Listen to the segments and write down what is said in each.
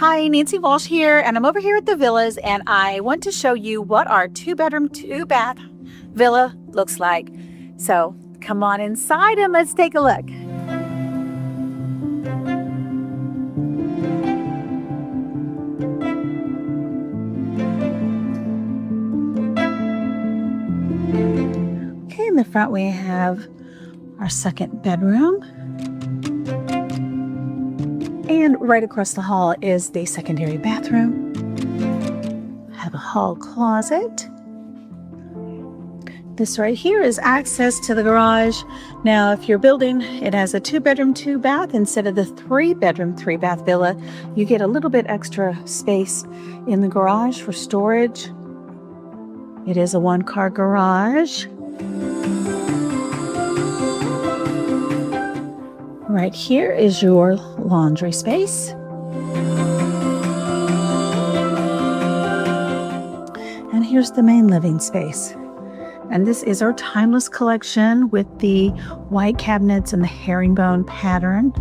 Hi, Nancy Walsh here, and I'm over here at the villas, and I want to show you what our 2-bedroom, 2-bath villa looks like. So come on inside and let's take a look. Okay, in the front we have our 2nd bedroom. And right across the hall is the secondary bathroom. Have a hall closet. This right here is access to the garage. Now, if you're building, it has a 2-bedroom, 2-bath instead of the 3-bedroom, 3-bath villa. You get a little bit extra space in the garage for storage. It is a 1-car garage. Right here is your laundry space. And here's the main living space. And this is our timeless collection with the white cabinets and the herringbone pattern.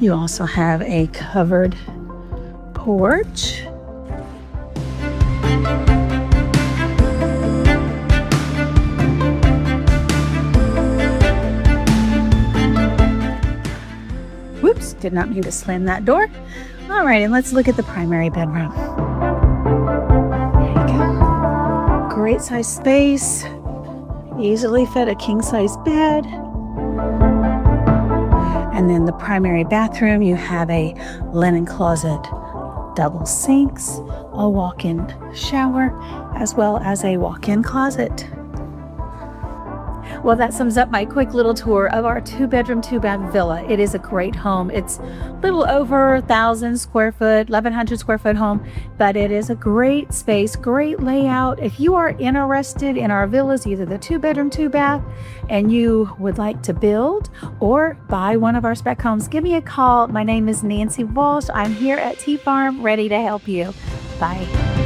You also have a covered porch. Whoops, did not mean to slam that door. All right, and let's look at the primary bedroom. There you go. Great size space. Easily fit a king-size bed. And then the primary bathroom, you have a linen closet, double sinks, a walk-in shower, as well as a walk-in closet. Well, that sums up my quick little tour of our 2-bedroom, 2-bath villa. It is a great home. It's a little over 1,000 square foot, 1,100 square foot home, but it is a great space, great layout. If you are interested in our villas, either the 2-bedroom, 2-bath, and you would like to build or buy one of our spec homes, give me a call. My name is Nancy Walsh. I'm here at T Farm, ready to help you. Bye.